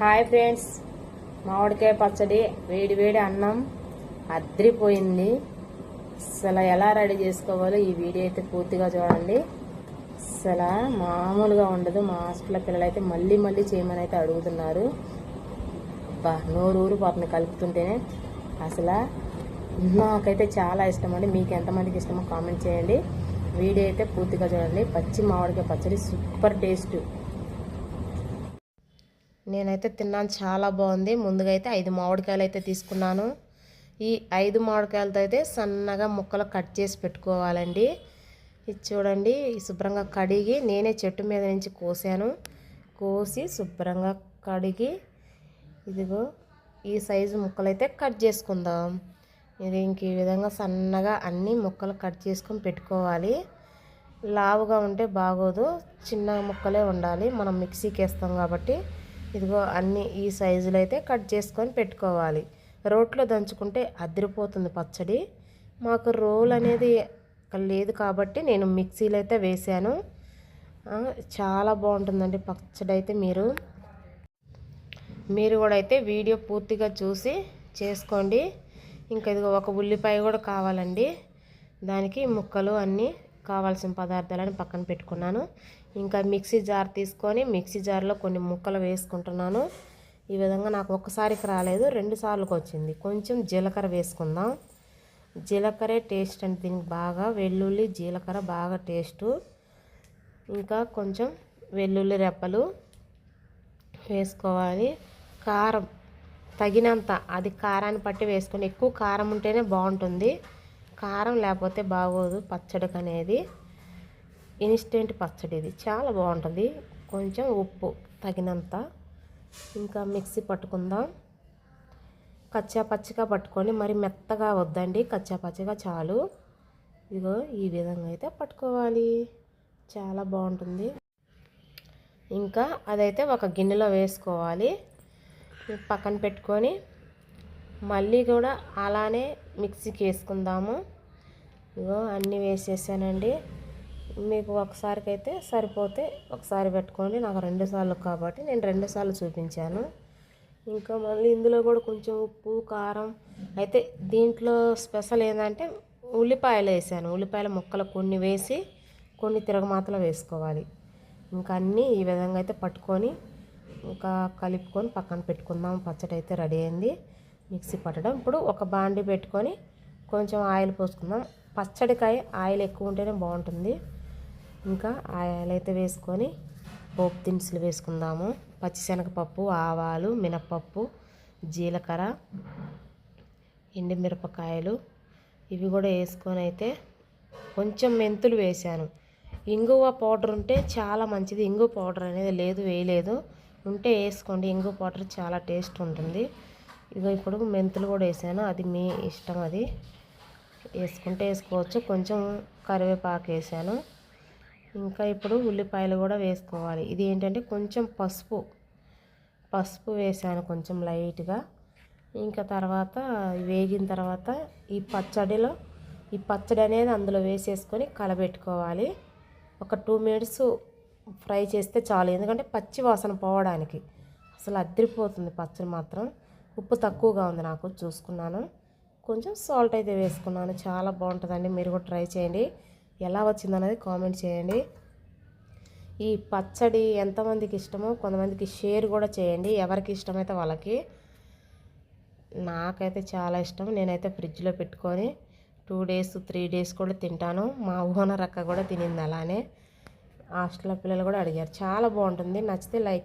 Hi friends, మామిడికాయ పచ్చడి వేడి వేడి అన్నం అద్రిపోయింది. అసలు ఎలా రెడీ చేసుకోవాలో ఈ వీడియో అయితే పూర్తిగా చూడండి. అసలు మామూలుగా ఉండదు. మా హాస్టల్లో పిల్లలు అయితే మళ్ళీ మళ్ళీ చేయమని అయితే అడుగుతున్నారు. నోరు ఊరిపోతుంది కలుపుతుంటేనే. అసలు నాకైతే చాలా ఇష్టం అండి. మీకు ఎంతమందికి ఇష్టమో కామెంట్ చేయండి. వీడియో అయితే పూర్తిగా చూడండి. పచ్చి మామిడికాయ పచ్చడి సూపర్ టేస్ట్. నేనైతే తిన్నాను, చాలా బాగుంది. ముందుగా అయితే 5 మామిడికాయలు అయితే తీసుకున్నాను. ఈ 5 మామిడికాయలతో అయితే సన్నగా ముక్కలు కట్ చేసి పెట్టుకోవాలండి. ఇది చూడండి, శుభ్రంగా కడిగి నేనే చెట్టు మీద నుంచి కోసి శుభ్రంగా కడిగి ఇదిగో ఈ సైజు ముక్కలు అయితే కట్ చేసుకుందాం. ఇది ఇంక ఈ విధంగా సన్నగా అన్ని ముక్కలు కట్ చేసుకొని పెట్టుకోవాలి. లావుగా ఉంటే బాగోదు, చిన్న ముక్కలే ఉండాలి. మనం మిక్సీకి వేస్తాం కాబట్టి ఇదిగో అన్నీ ఈ సైజులో అయితే కట్ చేసుకొని పెట్టుకోవాలి. రోట్లో దంచుకుంటే అదిరిపోతుంది పచ్చడి. మాకు రోల్ అనేది లేదు కాబట్టి నేను మిక్సీలో అయితే వేసాను. చాలా బాగుంటుందండి పచ్చడి అయితే. మీరు కూడా అయితే వీడియో పూర్తిగా చూసి చేసుకోండి. ఇంకా ఇదిగో ఒక ఉల్లిపాయ కూడా కావాలండి. దానికి ముక్కలు అన్నీ కావాల్సిన పదార్థాలను పక్కన పెట్టుకున్నాను. ఇంకా మిక్సీ జార్ తీసుకొని మిక్సీ జార్లో కొన్ని ముక్కలు వేసుకుంటున్నాను. ఈ విధంగా నాకు ఒక్కసారికి రాలేదు, 2 సార్లకు వచ్చింది. కొంచెం జీలకర్ర వేసుకుందాం. జీలకర్రే టేస్ట్ అంటే దీనికి బాగా వెల్లుల్లి జీలకర్ర బాగా టేస్టు. ఇంకా కొంచెం వెల్లుల్లి రెప్పలు వేసుకోవాలి. కారం తగినంత, అది కారాన్ని పట్టి వేసుకొని. ఎక్కువ కారం ఉంటేనే బాగుంటుంది, కారం లేకపోతే బాగోదు పచ్చడికి అనేది. ఇన్స్టెంట్ పచ్చడి ఇది, చాలా బాగుంటుంది. కొంచెం ఉప్పు తగినంత. ఇంకా మిక్సీ పట్టుకుందాం. కచ్చా పచ్చిగా పట్టుకొని, మరి మెత్తగా వద్దండి, కచ్చా పచ్చిగా చాలు. ఇదిగో ఈ విధంగా అయితే పట్టుకోవాలి, చాలా బాగుంటుంది. ఇంకా అదైతే ఒక గిన్నెలో వేసుకోవాలి, పక్కన పెట్టుకొని మళ్ళీ కూడా అలానే మిక్సీకి వేసుకుందాము. ఇగో అన్నీ వేసేసానండి. మీకు ఒకసారికి అయితే సరిపోతే ఒకసారి పెట్టుకోండి. నాకు 2 సార్లు కాబట్టి నేను 2 సార్లు చూపించాను. ఇంకా మళ్ళీ ఇందులో కూడా కొంచెం ఉప్పు కారం అయితే. దీంట్లో స్పెషల్ ఏంటంటే ఉల్లిపాయలు వేసాను. ఉల్లిపాయల ముక్కలు కొన్ని వేసి కొన్ని తిరగమాతలో వేసుకోవాలి. ఇంకా అన్నీ ఈ విధంగా అయితే పట్టుకొని ఇంకా కలుపుకొని పక్కన పెట్టుకుందాం. పచ్చడి అయితే రెడీ అయింది. మిక్సీ పట్టడం. ఇప్పుడు ఒక బాండి పెట్టుకొని కొంచెం ఆయిల్ పోసుకుందాం. పచ్చడికాయ ఆయిల్ ఎక్కువ ఉంటేనే బాగుంటుంది. ఇంకా ఆయిల్ అయితే వేసుకొని పోపు దినుసులు వేసుకుందాము. పచ్చిశనగపప్పు, ఆవాలు, మినపప్పు, జీలకర్ర, ఎండుమిరపకాయలు ఇవి కూడా వేసుకొని అయితే కొంచెం మెంతులు వేసాను. ఇంగువ పౌడర్ ఉంటే చాలా మంచిది. ఇంగువ పౌడర్ అనేది వేయలేదు. ఉంటే వేసుకోండి. ఇంగువ పౌడర్ చాలా టేస్ట్ ఉంటుంది. ఇగో ఇప్పుడు మెంతులు కూడా వేసాను, అది మీ ఇష్టం, అది వేసుకుంటే వేసుకోవచ్చు. కొంచెం కరివేపాకు వేసాను. ఇంకా ఇప్పుడు ఉల్లిపాయలు కూడా వేసుకోవాలి. ఇది ఏంటంటే కొంచెం పసుపు వేసాను, కొంచెం లైట్గా. ఇంకా తర్వాత వేగిన తర్వాత ఈ పచ్చడి అనేది అందులో వేసేసుకొని కలబెట్టుకోవాలి. ఒక 2 మినిట్స్ ఫ్రై చేస్తే చాలు, ఎందుకంటే పచ్చి వాసన పోవడానికి. అసలు అదిరిపోతుంది పచ్చడి మాత్రం. ఉప్పు తక్కువగా ఉంది నాకు, చూసుకున్నాను. కొంచెం సాల్ట్ అయితే వేసుకున్నాను. చాలా బాగుంటుందండి, మీరు కూడా ట్రై చేయండి. ఎలా వచ్చిందనేది కామెంట్ చేయండి. ఈ పచ్చడి ఎంతమందికి ఇష్టమో కొంతమందికి షేర్ కూడా చేయండి, ఎవరికి ఇష్టమైతే వాళ్ళకి. నాకైతే చాలా ఇష్టం. నేనైతే ఫ్రిడ్జ్లో పెట్టుకొని 2 డేస్ 3 డేస్ కూడా తింటాను. మా ఓనర్ అక్క కూడా తినింది అలానే. హాస్టల్లో పిల్లలు కూడా అడిగారు. చాలా బాగుంటుంది. నచ్చితే లైక్